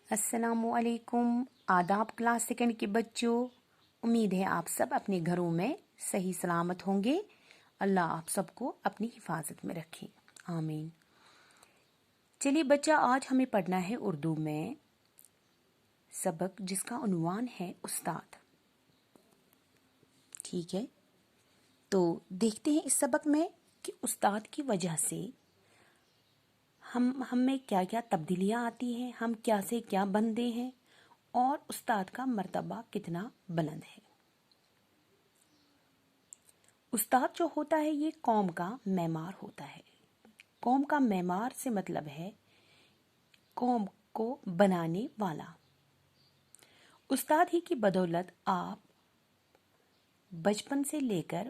السلام علیکم، آداب کلاس سیکنڈ کے بچوں۔ امید ہے آپ سب اپنے گھروں میں صحیح سلامت ہوں گے۔ اللہ آپ سب کو اپنی حفاظت میں رکھے، آمین۔ چلیے بچہ، آج ہمیں پڑھنا ہے اردو میں سبق جس کا عنوان ہے استاد۔ ٹھیک ہے، تو دیکھتے ہیں اس سبق میں کہ استاد کی وجہ سے ہم میں کیا کیا تبدیلیاں آتی ہیں، ہم کیا سے کیا بنتے ہیں، اور استاد کا مرتبہ کتنا بلند ہے۔ استاد جو ہوتا ہے یہ قوم کا معمار ہوتا ہے۔ قوم کا معمار سے مطلب ہے قوم کو بنانے والا۔ استاد ہی کی بدولت آپ بچپن سے لے کر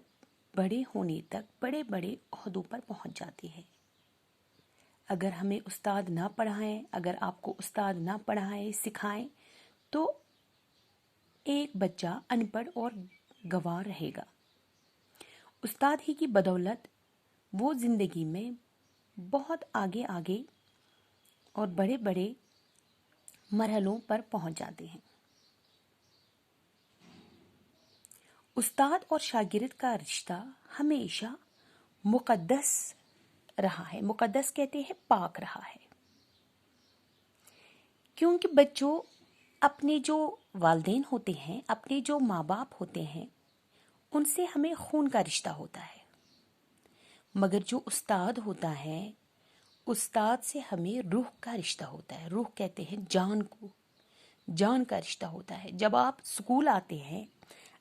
بڑے ہونے تک بڑے بڑے عہدوں پر پہنچ جاتے ہیں۔ اگر ہمیں استاد نہ پڑھائیں، اگر آپ کو استاد نہ پڑھائیں سکھائیں تو ایک بچہ ان پڑھ اور گنوار رہے گا۔ استاد ہی کی بدولت وہ زندگی میں بہت آگے آگے اور بڑے بڑے مرحلوں پر پہنچ جاتے ہیں۔ استاد اور شاگرد کا رشتہ ہمیشہ مقدس رہا ہے۔ مقدس کہتے ہیں پاک رہا ہے، کیونکہ بچوں اپنے جو والدین ہوتے ہیں، اپنے جو ماں باپ ہوتے ہیں، ان سے ہمیں خون کا رشتہ ہوتا ہے، مگر جو استاد ہوتا ہے استاد سے ہمیں روح کا رشتہ ہوتا ہے۔ روح کہتے ہیں جان کو، جان کا رشتہ ہوتا ہے۔ جب آپ اسکول آتے ہیں،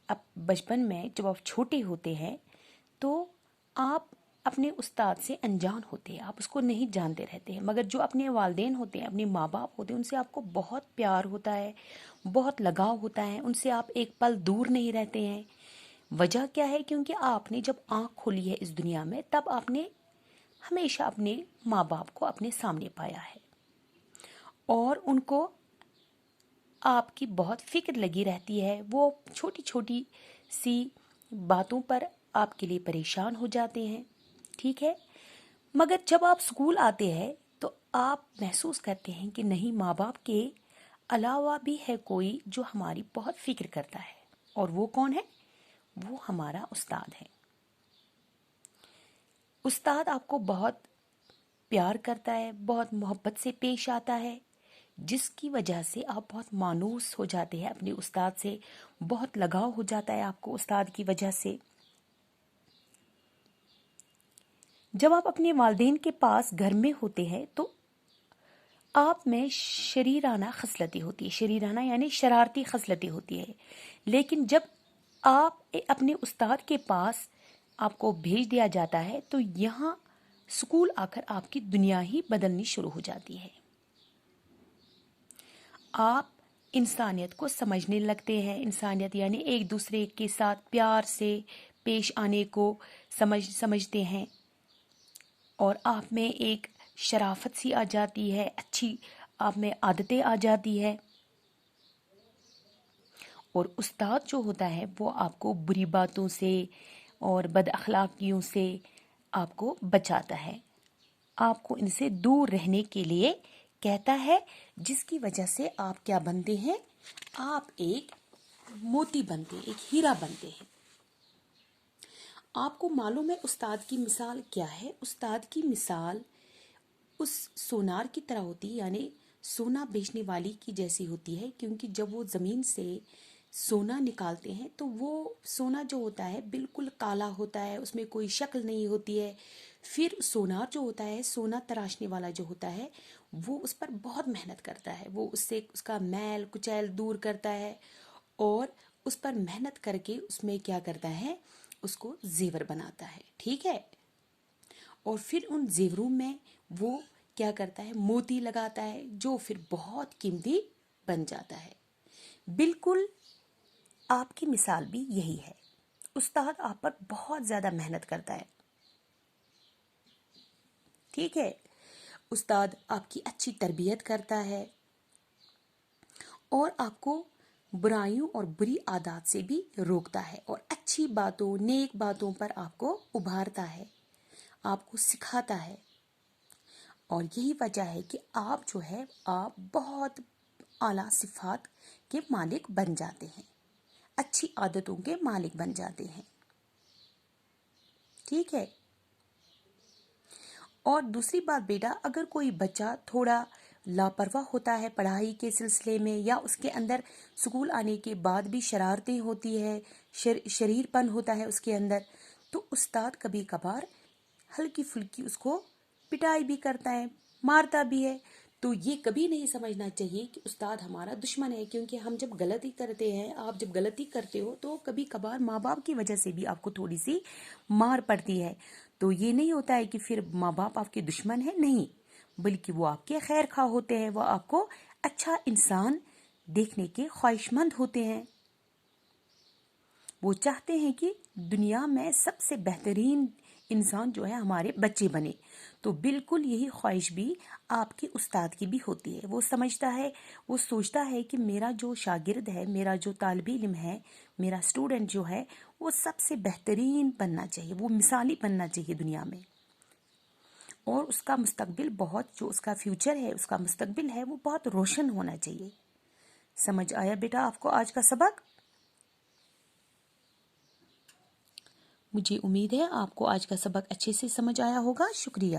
اب بچپن میں جب آپ چھوٹے ہوتے ہیں تو آپ اپنے استاد سے انجان ہوتے ہیں، آپ اس کو نہیں جانتے رہتے ہیں، مگر جو اپنے والدین ہوتے ہیں، اپنے ماں باپ ہوتے ہیں، ان سے آپ کو بہت پیار ہوتا ہے، بہت لگاؤ ہوتا ہے، ان سے آپ ایک پل دور نہیں رہتے ہیں۔ وجہ کیا ہے؟ کیونکہ آپ نے جب آنکھ کھولی ہے اس دنیا میں تب آپ نے ہمیشہ اپنے ماں باپ کو اپنے سامنے پایا ہے، اور ان کو آپ کی بہت فکر لگی رہتی ہے۔ وہ چھوٹی چھوٹی سی باتوں پر آپ کے لیے پریشان ہو جاتے ہیں، ٹھیک ہے۔ مگر جب آپ اسکول آتے ہیں تو آپ محسوس کرتے ہیں کہ نہیں، ماں باپ کے علاوہ بھی ہے کوئی جو ہماری بہت فکر کرتا ہے، اور وہ کون ہے؟ وہ ہمارا استاد ہے۔ استاد آپ کو بہت پیار کرتا ہے، بہت محبت سے پیش آتا ہے، جس کی وجہ سے آپ بہت مانوس ہو جاتے ہیں اپنے استاد سے، بہت لگاؤ ہو جاتا ہے آپ کو استاد کی وجہ سے۔ جب آپ اپنے والدین کے پاس گھر میں ہوتے ہیں تو آپ میں شریرانہ خصلتیں ہوتی ہے، شریرانہ یعنی شرارتی خصلتیں ہوتی ہے، لیکن جب آپ اپنے استاد کے پاس آپ کو بھیج دیا جاتا ہے تو یہاں اسکول آ کر آپ کی دنیا ہی بدلنی شروع ہو جاتی ہے۔ آپ انسانیت کو سمجھنے لگتے ہیں، انسانیت یعنی ایک دوسرے کے ساتھ پیار سے پیش آنے کو سمجھتے ہیں، اور آپ میں ایک شرافت سی آ جاتی ہے، اچھی آپ میں عادتیں آ جاتی ہے۔ اور استاد جو ہوتا ہے وہ آپ کو بری باتوں سے اور بد اخلاقیوں سے آپ کو بچاتا ہے، آپ کو ان سے دور رہنے کے لیے کہتا ہے، جس کی وجہ سے آپ کیا بنتے ہیں؟ آپ ایک موتی بنتے ہیں، ایک ہیرا بنتے ہیں۔ آپ کو معلوم ہے استاد کی مثال کیا ہے؟ استاد کی مثال اس سونار کی طرح ہوتی ہے، یعنی سونا بیچنے والی کی جیسی ہوتی ہے، کیونکہ جب وہ زمین سے سونا نکالتے ہیں تو وہ سونا جو ہوتا ہے بالکل کالا ہوتا ہے، اس میں کوئی شکل نہیں ہوتی ہے۔ پھر سونار جو ہوتا ہے، سونا تراشنے والا جو ہوتا ہے، وہ اس پر بہت محنت کرتا ہے، وہ اس سے اس کا میل کچیل دور کرتا ہے، اور اس پر محنت کر کے اس میں کیا کرتا ہے؟ اس کو زیور بناتا ہے، ٹھیک ہے۔ اور پھر ان زیوروں میں وہ کیا کرتا ہے؟ موتی لگاتا ہے، جو پھر بہت قیمتی بن جاتا ہے۔ بالکل آپ کی مثال بھی یہی ہے، استاد آپ پر بہت زیادہ محنت کرتا ہے، ٹھیک ہے۔ استاد آپ کی اچھی تربیت کرتا ہے اور آپ کو برائیوں اور بری عادات سے بھی روکتا ہے، اور اچھی باتوں، نیک باتوں پر آپ کو ابھارتا ہے، آپ کو سکھاتا ہے۔ اور یہی وجہ ہے کہ آپ جو ہے آپ بہت اعلیٰ صفات کے مالک بن جاتے ہیں، اچھی عادتوں کے مالک بن جاتے ہیں. ٹھیک ہے. اور دوسری بات بیٹا، اگر کوئی بچہ تھوڑا لاپرواہ ہوتا ہے پڑھائی کے سلسلے میں، یا اس کے اندر اسکول آنے کے بعد بھی شرارتیں ہوتی ہے، شریر پن ہوتا ہے اس کے اندر، تو استاد کبھی کبھار ہلکی پھلکی اس کو پٹائی بھی کرتا ہے، مارتا بھی ہے. تو یہ کبھی نہیں سمجھنا چاہیے کہ استاد ہمارا دشمن ہے، کیونکہ ہم جب غلطی کرتے ہیں، آپ جب غلطی کرتے ہو تو کبھی کبھار ماں باپ کی وجہ سے بھی آپ کو تھوڑی سی مار پڑتی ہے. تو یہ نہیں ہوتا ہے کہ پھر ماں باپ آپ کے دشمن ہیں، نہیں، بلکہ وہ آپ کے خیر خواہ ہوتے ہیں، وہ آپ کو اچھا انسان دیکھنے کے خواہش مند ہوتے ہیں. وہ چاہتے ہیں کہ دنیا میں سب سے بہترین انسان جو ہے ہمارے بچے بنے. تو بالکل یہی خواہش بھی آپ کے استاد کی بھی ہوتی ہے. وہ سمجھتا ہے، وہ سوچتا ہے کہ میرا جو شاگرد ہے، میرا جو طالب علم ہے، میرا اسٹوڈنٹ جو ہے، وہ سب سے بہترین بننا چاہیے، وہ مثالی بننا چاہیے دنیا میں، اور اس کا مستقبل بہت، جو اس کا فیوچر ہے، اس کا مستقبل ہے، وہ بہت روشن ہونا چاہیے. سمجھ آیا بیٹا آپ کو آج کا سبق؟ مجھے امید ہے آپ کو آج کا سبق اچھے سے سمجھ آیا ہوگا. شکریہ.